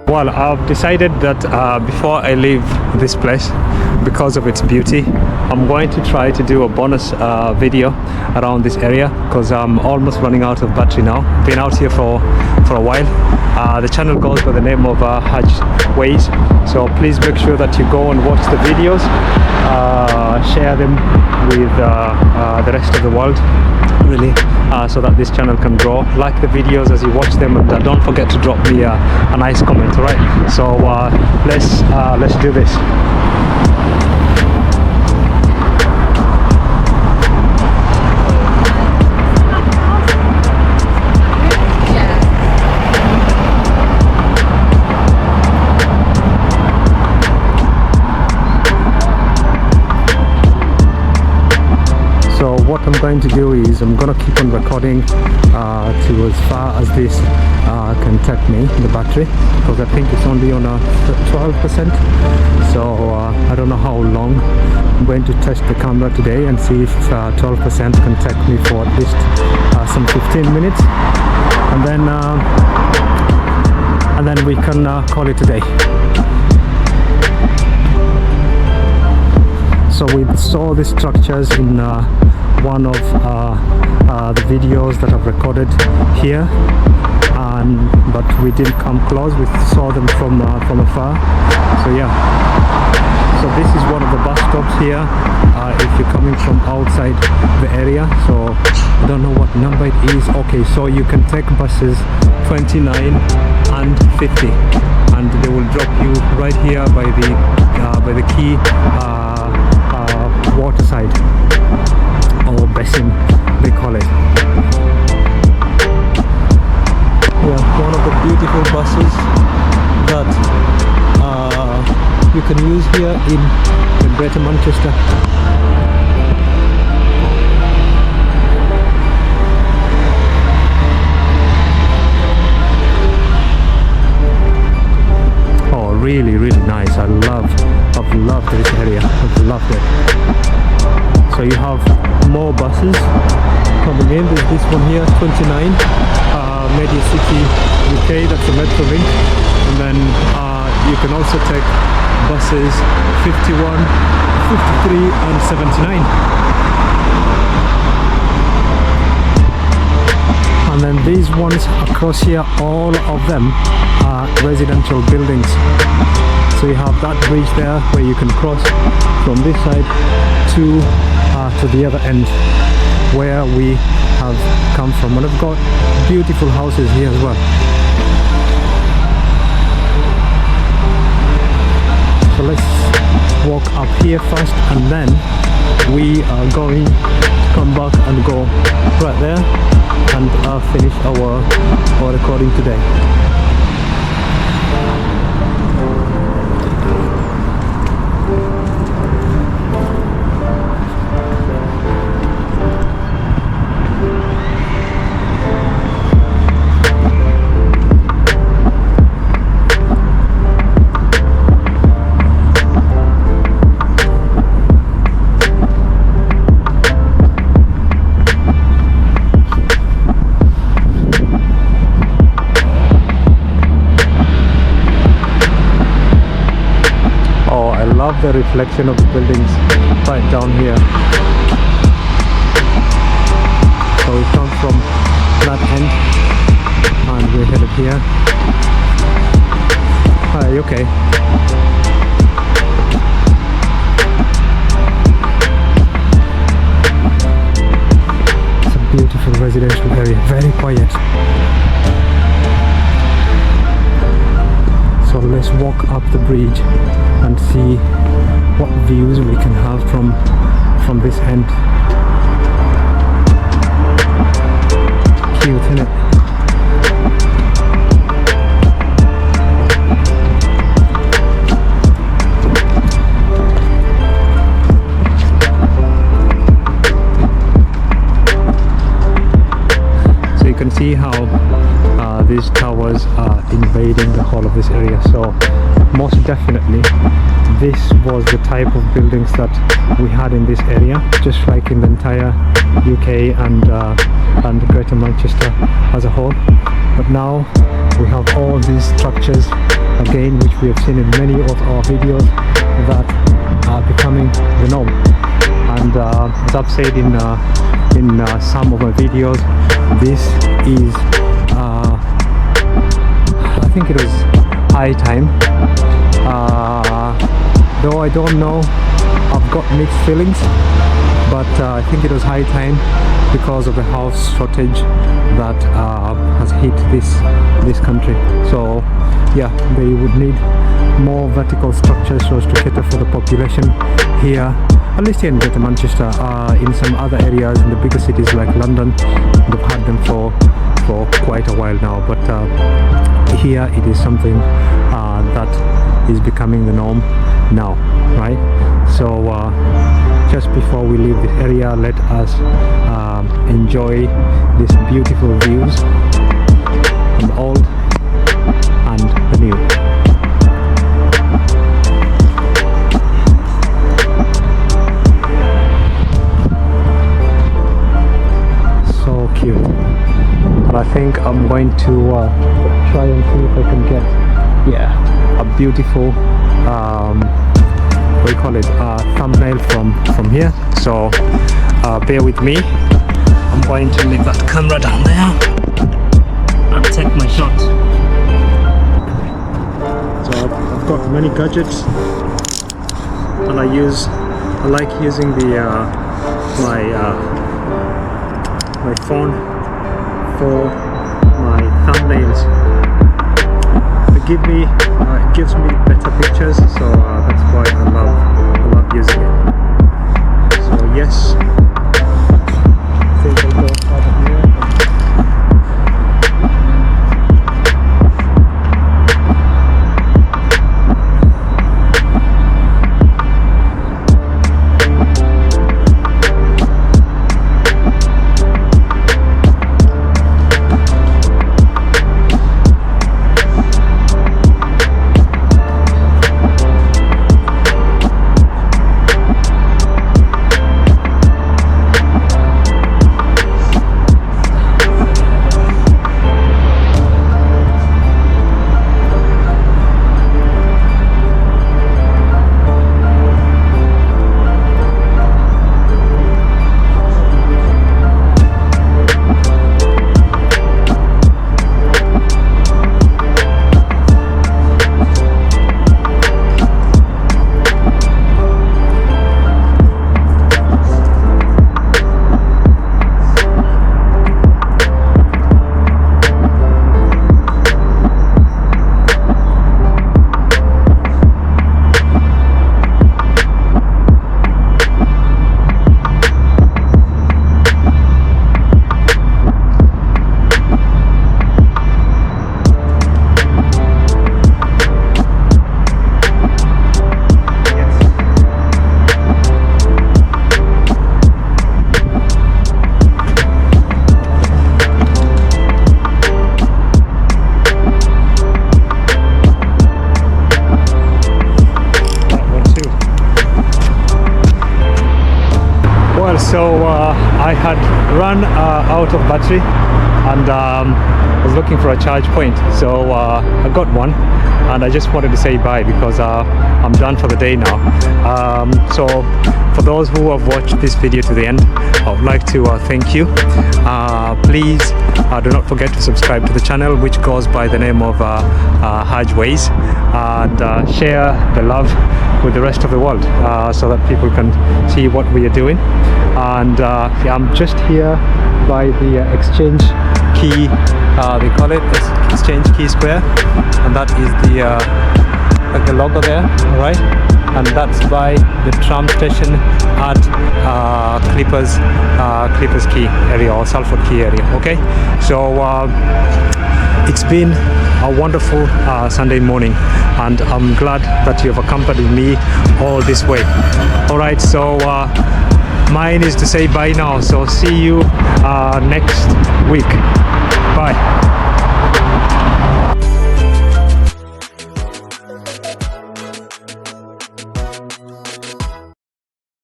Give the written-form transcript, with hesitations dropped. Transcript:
Well, I've decided that before I leave this place, because of its beauty, I'm going to try to do a bonus video around this area, because I'm almost running out of battery now. Been out here for a while. The channel goes by the name of Ways, so please make sure that you go and watch the videos, share them with the rest of the world, really, so that this channel can grow. Like the videos as you watch them, and don't forget to drop me a nice comment. All right, so let's do this. So what I'm going to do is I'm going to keep on recording to as far as this can take me, the battery, because I think it's only on a 12%. So I don't know how long. I'm going to test the camera today and see if 12% can take me for at least some 15 minutes, and then we can call it a day. So we saw the structures in one of the videos that I've recorded here, but we didn't come close. We saw them from afar. So yeah, so this is one of the bus stops here if you're coming from outside the area. So I don't know what number it is. Okay, so you can take buses 29 and 50, and they will drop you right here by the quay, Waterside, or Basin they call it. Yeah, one of the beautiful buses that you can use here in Greater Manchester. Oh, really, really nice. I've loved this area. I've loved it. So you have more buses coming in. There's this one here, 29, Media City UK, that's a metro link. And then you can also take buses 51, 53 and 79. And then these ones across here, all of them are residential buildings. So you have that bridge there where you can cross from this side to the other end where we have come from, and I've got beautiful houses here as well. So let's walk up here first, and then we are going to come back and go right there and finish our recording today. The reflection of the buildings right down here. So we come from that end and we're headed here. Hi, okay. It's a beautiful residential area, very quiet. So let's walk up the bridge and see what views we can have from this end. Cute, isn't it? So you can see how these towers are invading the whole of this area. So most definitely this was the type of buildings that we had in this area, just like in the entire UK and and Greater Manchester as a whole. But now we have all these structures again, which we have seen in many of our videos, that are becoming the norm. And as I've said in some of my videos, this is I think it was high time. Though I don't know, I've got mixed feelings, but I think it was high time because of the house shortage that has hit this country. So yeah, they would need more vertical structures so as to cater for the population here, at least here in Greater Manchester. In some other areas in the bigger cities like London, they've had them for quite a while now, but here it is something that is becoming the norm now, right? So just before we leave this area, let us enjoy these beautiful views from the old and the new. So cute. And I think I'm going to try and see if I can get a beautiful what do you call it, thumbnail from here. So bear with me. I'm going to leave that camera down there and take my shot. So I've got many gadgets, and I like using the my phone for my thumbnails. It gives me better pictures, so that's why I love using it. So yes, I think I'll go out of here. So I had run out of battery, and was looking for a charge point. So I got one, and I just wanted to say bye because I'm done for the day now. So for those who have watched this video to the end, I would like to thank you. Please do not forget to subscribe to the channel, which goes by the name of Ways, and share the love with the rest of the world, so that people can see what we are doing. And yeah, I'm just here by the Exchange Quay, they call it Exchange Quay Square, and that is the like the logo there, all right? And that's by the tram station at Clippers Quay area, or Salford Quay area. Okay, so it's been a wonderful Sunday morning, and I'm glad that you have accompanied me all this way. All right, so mine is to say bye now, so see you next week. Bye.